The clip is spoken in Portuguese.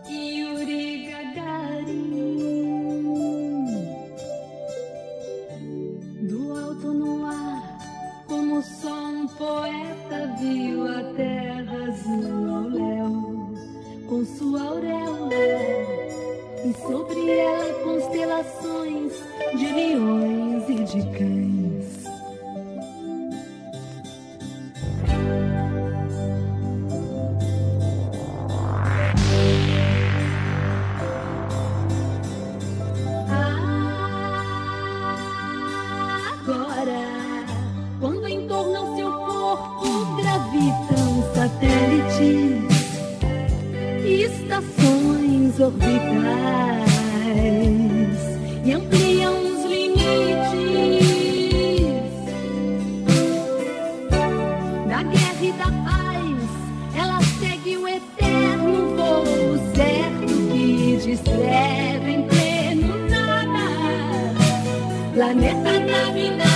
Yuri Gagarin. Do alto no ar, como só um poeta viu a terra azul ao léu, com sua auréola, e sobre ela constelações de leões e de cães. Estações orbitais e ampliam os limites da guerra e da paz. Ela segue o eterno voo certo que descreve em pleno nada, planeta da vida.